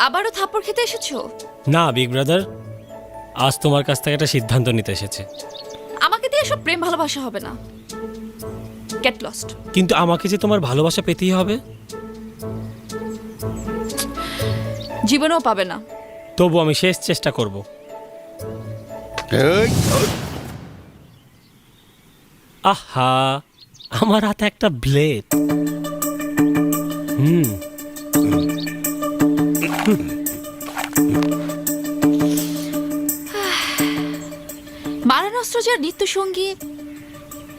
আবারও থাপ্পড় খেতে এসেছো? না বিগ ব্রাদার, আজ তোমার কাছ থেকে একটা সিদ্ধান্ত নিতে এসেছে। আমাকে দিয়ে সব প্রেম ভালোবাসা হবে না। Get lost. কিন্তু আমাকে যে তোমার ভালোবাসা পেতেই হবে। জীবনেও পাবে না। তবু আমি শেষ চেষ্টা করব। আহা, আমার হাতে একটা ব্লেড। মারণাস্ত্র যার নিত্য সঙ্গী,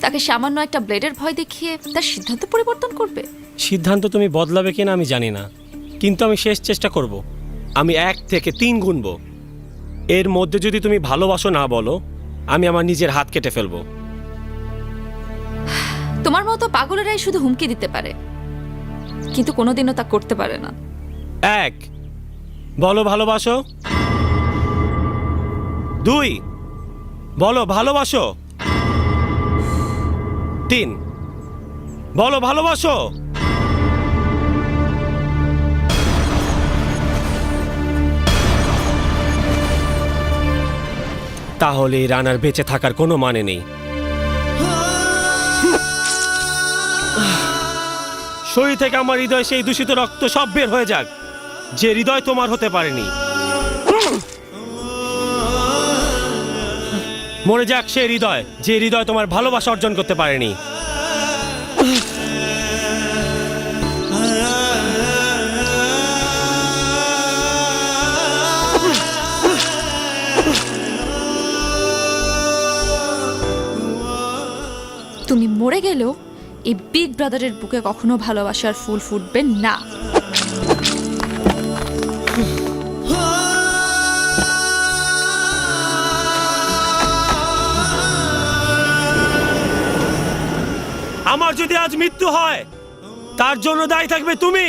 তাকে সামান্য একটা ব্লেডের ভয় দেখিয়ে তার সিদ্ধান্ত পরিবর্তন করবে? সিদ্ধান্ত তুমি বদলাবে কিনা আমি জানি না, কিন্তু আমি শেষ চেষ্টা করব। আমি 1 থেকে 3 গুনবো। এর মধ্যে যদি তুমি ভালোবাসো না বলো, আমি আমার নিজের হাত কেটে ফেলবো। তোমার মতো পাগলেরাই শুধু হুমকি দিতে পারে, কিন্তু কোনোদিনও তা করতে পারে না। 1, বলো ভালোবাসো। 2, বলো ভালোবাসো। 3, বলো ভালোবাসো। তাহলে এই রানার বেঁচে থাকার কোনো মানে নেই। শরীর থেকে আমার হৃদয় সেই দূষিত রক্ত সব বের হয়ে যাক, যে হৃদয় তোমার হতে পারেনি। মরে যাক সে হৃদয়, যে হৃদয় তোমার ভালোবাসা অর্জন করতে পারেনি। তুমি মরে গেলেও এই বিগ ব্রাদারের বুকে কখনো ভালোবাসার ফুল ফুটবে না। আমার যদি আজ মৃত্যু হয়, তার জন্য দায়ী থাকবে তুমি।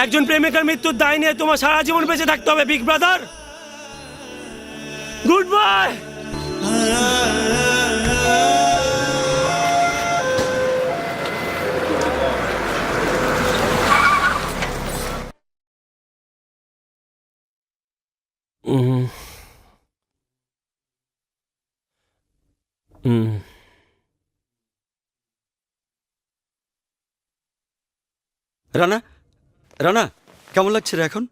একজন প্রেমিকার মৃত্যুর দায় নিয়ে তোমার সারা জীবন বেঁচে থাকতে হবে big brother. Good bye. Rana, Rana, কেমন লাগছে রে এখন?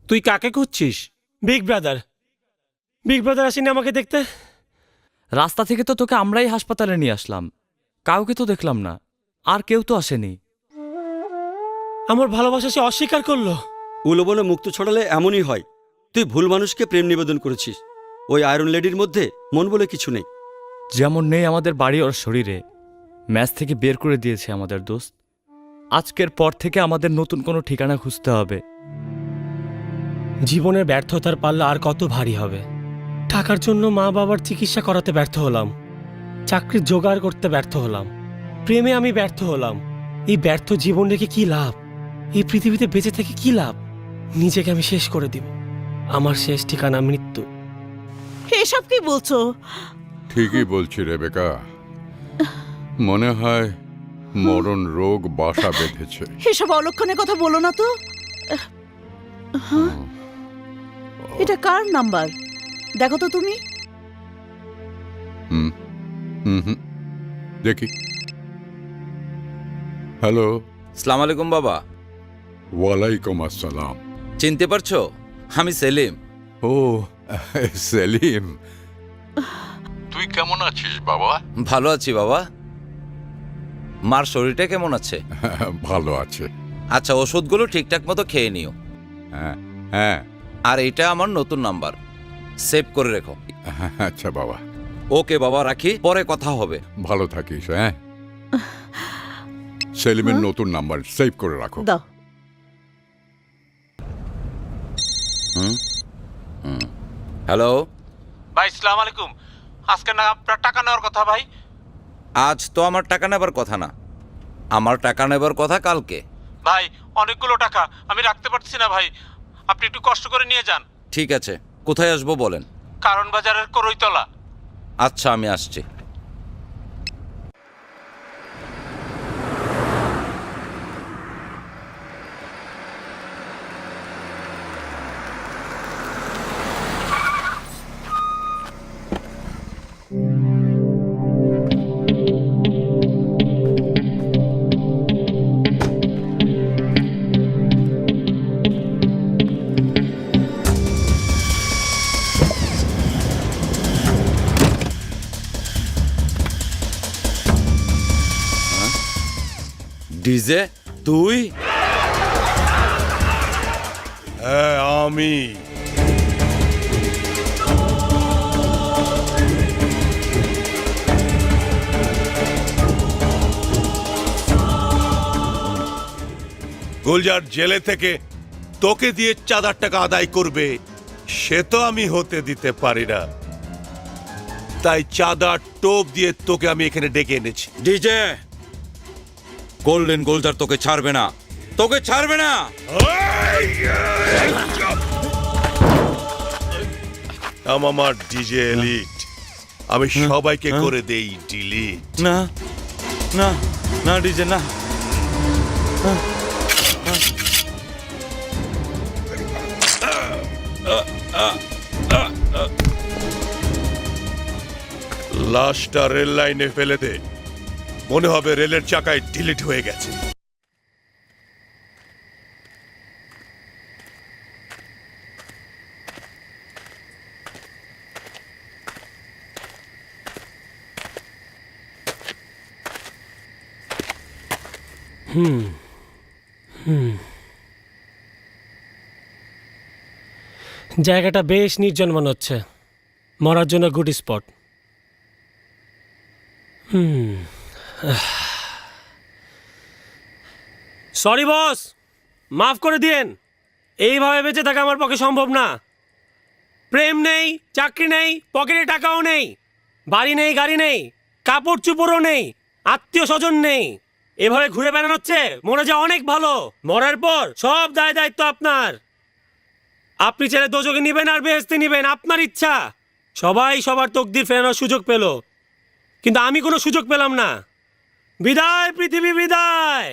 তুই কাকে খুঁজছিস? Big brother. বিগ ব্রাদার আসেনি আমাকে দেখতে? রাস্তা থেকে তো তোকে আমরাই হাসপাতালে নিয়ে আসলাম, কাউকে তো দেখলাম না, আর কেউ তো আসেনি। আমার ভালোবাসা সে অস্বীকার করলো। উলবনে মুক্ত ছড়ালে এমনই হয়। তুই ভুল মানুষকে প্রেম নিবেদন করেছিস। ওই আয়রন লেডির মধ্যে মন বলে কিছু নেই। যেমন নেই আমাদের বাড়ি ওর শরীরে, ম্যাচ থেকে বের করে দিয়েছে আমাদের দোস্ত। আজকের পর থেকে আমাদের নতুন কোনো ঠিকানা খুঁজতে হবে। জীবনের ব্যর্থতার পাল্লা আর কত ভারী হবে। টাকার জন্য মা বাবার চিকিৎসা করাতে ব্যর্থ হলাম, চাকরির জোগাড় করতে ব্যর্থ হলাম, প্রেমে আমি ব্যর্থ হলাম। এই ব্যর্থ জীবন রেখে কি লাভ? এই পৃথিবীতে বেঁচে থেকে কি লাভ? নিজেকে আমি শেষ করে দিব। আমার শেষ ঠিকানা মৃত্যু। এসব কি বলছো? ঠিকই বলছি রেবেকা, মনে হয় মরণ রোগ বাসা বেঁধেছে। এসব অলক্ষণের কথা বলো না তো। এটা কার নাম্বার দেখো তো তুমি। হুম হুম হুম দেখি। হ্যালো। আসসালামু আলাইকুম বাবা। ওয়ালাইকুম আসসালাম। চিনতে পারছো? আমি সেলিম। ও সেলিম, তুই কেমন আছিস বাবা? ভালো আছি বাবা। মার শরীরটা কেমন আছে? ভালো আছে। আচ্ছা, ওষুধগুলো ঠিকঠাক মতো খেয়ে নিও। হ্যাঁ হ্যাঁ। আর এটা আমার নতুন নাম্বার, সেভ করে রেখো। আচ্ছা বাবা। ওকে বাবা, রাখি, পরে কথা হবে। ভালো থাকিস। হ্যাঁ, সেলিমের নতুন নাম্বার সেভ করে রাখো। দাও। হ্যালো ভাই, আসসালামু আলাইকুম। আজকে না আপনার টাকা নেওয়ার কথা ভাই। আজ তো আমার টাকা নেবার কথা না, আমার টাকা নেবার কথা কালকে। ভাই, অনেকগুলো টাকা আমি রাখতে পারছি না ভাই, আপনি একটু কষ্ট করে নিয়ে যান। ঠিক আছে, কোথায় আসবো বলেন। কারণ বাজারের করইতলা। আচ্ছা, আমি আসছি। ডিজে, তুই? হ্যাঁ, আমি। গুলজার জেলে থেকে তোকে দিয়ে চাঁদার টাকা আদায় করবে সে তো আমি হতে দিতে পারি না, তাই চাঁদার টোপ দিয়ে তোকে আমি এখানে ডেকে এনেছি। ডিজে, গোল্ডেন গোলজার তোকে ছাড়বে না, তোকে ছাড়বে না। আমার ডিজে এলিট, আমি সবাইকে করে দেই ডিলিট। না না না ডিজে, না। লাশটা রেল লাইনে ফেলে দে, মনে হবে রেলের চাকায় ডিলিট হয়ে গেছে। জায়গাটা বেশ নির্জন মনে হচ্ছে, মরার জন্য গুড স্পট। সরি বস, মাফ করে দিয়েন। এইভাবে বেঁচে থাকা আমার পক্ষে সম্ভব না। প্রেম নেই, চাকরি নেই, পকেটে টাকাও নেই, বাড়ি নেই, গাড়ি নেই, কাপড় চুপড়ও নেই, আত্মীয় স্বজন নেই। এভাবে ঘুরে বেড়ানো হচ্ছে, মরে যাওয়া অনেক ভালো। মরার পর সব দায় দায়িত্ব আপনার। আপনি ছেলে দোজকে নিবেন আর বেহেস্তে নিবেন, আপনার ইচ্ছা। সবাই সবার তকদির ফেরানোর সুযোগ পেল, কিন্তু আমি কোনো সুযোগ পেলাম না। বিদায় পৃথিবী, বিদায়।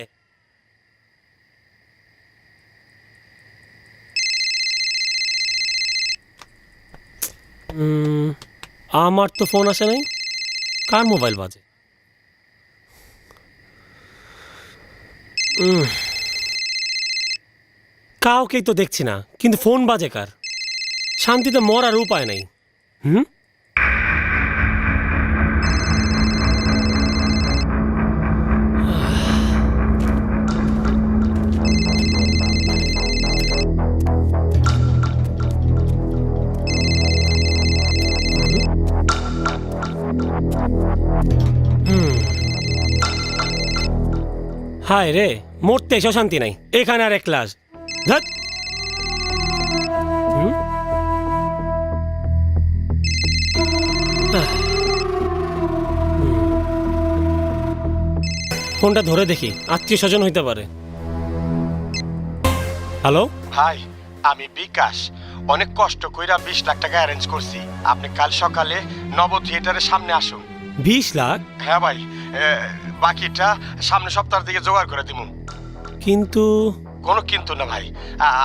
আমার তো ফোন আসে নাই, কার মোবাইল বাজে? কাউকেই তো দেখছি না, কিন্তু ফোন বাজে কার? শান্তিতে মরার উপায় নাই। হায় রে, মরতে এসো শান্তি নাই, এখানে আর এক ক্লাস। ধ্যাৎ। ফোনটা ধরে দেখি, আত্মীয় স্বজন হইতে পারে। হ্যালো ভাই, আমি বিকাশ। অনেক কষ্ট কইরা 20 লাখ টাকা অ্যারেঞ্জ করছি। আপনি কাল সকালে নব থিয়েটারের সামনে আসুন। 20 লাখ? হ্যাঁ ভাই, বাকিটা সামনে সপ্তাহের দিকে জোগাড় করে দিমু। কিন্তু কোনো কিন্তু না ভাই,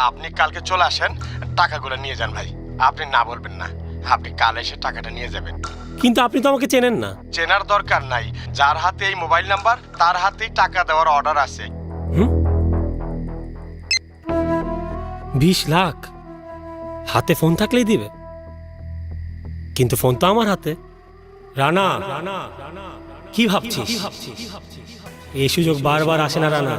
আপনি কালকে চলে আসেন, টাকাগুলো নিয়ে যান ভাই। আপনি না বলবেন না, আপনি কাল এসে টাকাটা নিয়ে যাবেন। কিন্তু আপনি তো আমাকে চেনেন না। চেনার দরকার নাই, যার হাতে এই মোবাইল নাম্বার তার হাতেই টাকা দেওয়ার অর্ডার আছে। 20 লাখ হাতে ফোন থাকলেই দিবে? কিন্তু ফোন তো আমার হাতে। রানা, কি ভাবছিস? এই সুযোগ বারবার আসে না রানা।